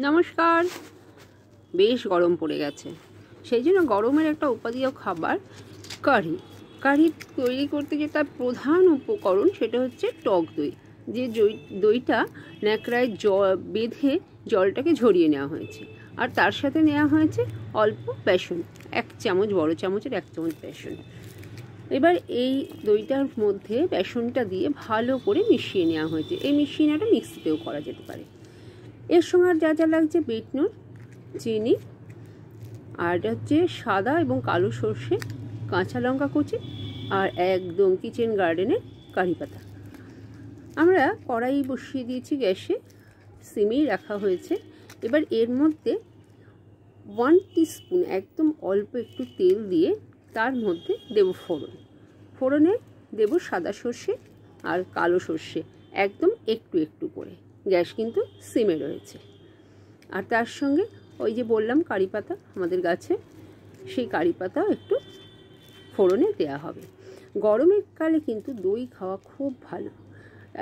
নমস্কার। বেশ গরম পড়ে গেছে, সেই জন্য গরমের একটা উপাদেয় খাবার কারি। কারি তৈরি করতে যে তার প্রধান উপকরণ সেটা হচ্ছে টক দই। যে দইটা ন্যাকড়ায় বেঁধে জলটাকে ঝরিয়ে নেওয়া হয়েছে, আর তার সাথে নেওয়া হয়েছে অল্প বেসন, 1 চামচ, বড় চামচের 1 চামচ বেসন। এবার এই দইটার মধ্যে বেসনটা দিয়ে ভালো করে মিশিয়ে নেওয়া হয়েছে। এই মিশিয়ে নেওয়াটা মিক্সিতেও করা যেতে পারে। এর সঙ্গে আর যা যা লাগছে, বিট নুন, চিনি, আর হচ্ছে সাদা এবং কালো সর্ষে, কাঁচা লঙ্কা কুচি, আর একদম কিচেন গার্ডেনের কারি পাতা। আমরা কড়াই বসিয়ে দিয়েছি গ্যাসে, সিমেই রাখা হয়েছে। এবার এর মধ্যে 1 টিস্পুন একদম অল্প একটু তেল দিয়ে তার মধ্যে দেব ফোড়ন। ফোড়নে দেব সাদা সর্ষে আর কালো সর্ষে, একদম একটু একটু করে। গ্যাস কিন্তু সিমে রয়েছে। আর তার সঙ্গে ওই যে বললাম কারি পাতা আমাদের গাছে, সেই কারি পাতাও একটু ফোড়নে দেওয়া হবে। গরমের কালে কিন্তু দই খাওয়া খুব ভালো,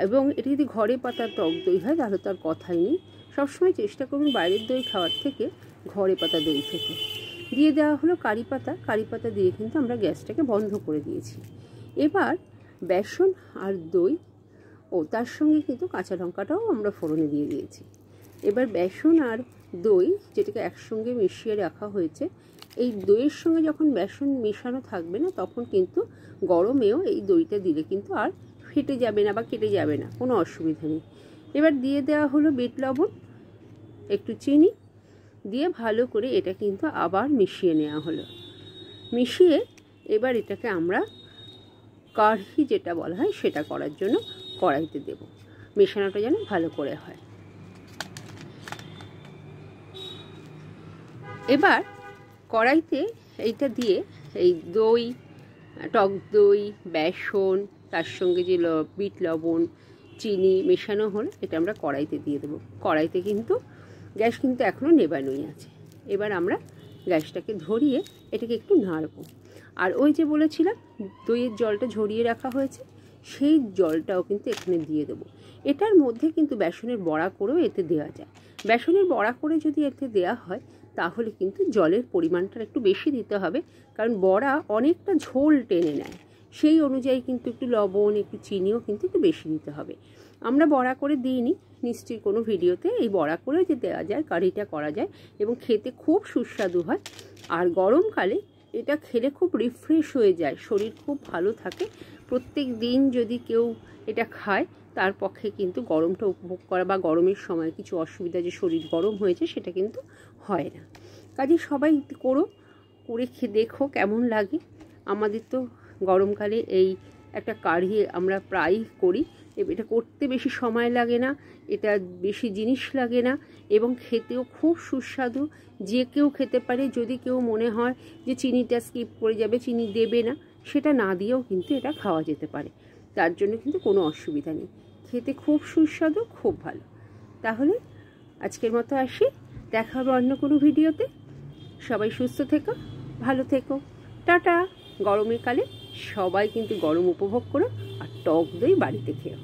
এবং এটা যদি ঘরে পাতা টক দই হয় তাহলে তো আর কথাই নেই। সবসময় চেষ্টা করুন বাইরের দই খাওয়ার থেকে ঘরে পাতা দই খেতে। দিয়ে দেওয়া হলো কারি পাতা। কারি পাতা দিয়ে কিন্তু আমরা গ্যাসটাকে বন্ধ করে দিয়েছি। এবার বেসন আর দই, তার সঙ্গে কিন্তু কাঁচা লঙ্কাটাও আমরা ফোড়নে দিয়ে দিয়েছি। এবার বেসন আর দই যেটাকে একসঙ্গে মিশিয়ে রাখা হয়েছে, এই দইয়ের সঙ্গে যখন বেসন মেশানো থাকবে না, তখন কিন্তু গরমেও এই দইটা দিলে কিন্তু আর ফেটে যাবে না বা কেটে যাবে না, কোনো অসুবিধা নেই। এবার দিয়ে দেওয়া হলো বিট লবণ, একটু চিনি দিয়ে ভালো করে এটা কিন্তু আবার মিশিয়ে নেওয়া হলো। মিশিয়ে এবার এটাকে আমরা কারি যেটা বলা হয় সেটা করার জন্য কড়াইতে দেব। মেশানোটা যেন ভালো করে হয়। এবার কড়াইতে এইটা দিয়ে এই দই, টক দই, বেসন, তার সঙ্গে যে বিট লবণ, চিনি মেশানো হলো, এটা আমরা কড়াইতে দিয়ে দেবো। কড়াইতে কিন্তু গ্যাস কিন্তু এখনও নেবানোই আছে। এবার আমরা গ্যাসটাকে ধরিয়ে এটাকে একটু নাড়বো। আর ওই যে বলেছিলাম দইয়ের জলটা ঝরিয়ে রাখা হয়েছে, সেই জলটাও কিন্তু এখানে দিয়ে দেবো। এটার মধ্যে কিন্তু বেসনের বড়া করেও এতে দেওয়া যায়। বেসনের বড়া করে যদি এতে দেওয়া হয় তাহলে কিন্তু জলের পরিমাণটা একটু বেশি দিতে হবে, কারণ বড়া অনেকটা ঝোল টেনে নেয়। সেই অনুযায়ী কিন্তু একটু লবণ, একটু চিনিও কিন্তু একটু বেশি দিতে হবে। আমরা বড়া করে দিইনি, নিশ্চয়ই কোনো ভিডিওতে এই বড়া করে যে দেওয়া যায়, কারিটা করা যায় এবং খেতে খুব সুস্বাদু হয়। আর গরমকালে এটা খেলে খুব রিফ্রেশ হয়ে যায়, শরীর খুব ভালো থাকে। প্রত্যেক দিন যদি কেউ এটা খায় তার পক্ষে কিন্তু গরমটা উপভোগ করা বা গরমের সময় কিছু অসুবিধা, যে শরীর গরম হয়েছে, সেটা কিন্তু হয় না। কাজে সবাই করে খেয়ে দেখো কেমন লাগে। আমাদের তো গরমকালে এই একটা কারি আমরা প্রায়ই করি। এটা করতে বেশি সময় লাগে না, এটা বেশি জিনিস লাগে না, এবং খেতেও খুব সুস্বাদু। যে কেউ খেতে পারে। যদি কেউ মনে হয় যে চিনিটা স্কিপ করে যাবে, চিনি দেবে না, সেটা না দিয়েও কিন্তু এটা খাওয়া যেতে পারে। তার জন্য কিন্তু কোনো অসুবিধা নেই। খেতে খুব সুস্বাদু, খুব ভালো। তাহলে আজকের মতো আসি, দেখা হবে অন্য কোনো ভিডিওতে। সবাই সুস্থ থেকো, ভালো থেকো, টাটা। গরমের কালে সবাই কিন্তু গরম উপভোগ করো, আর টক দই বাড়িতে খেও।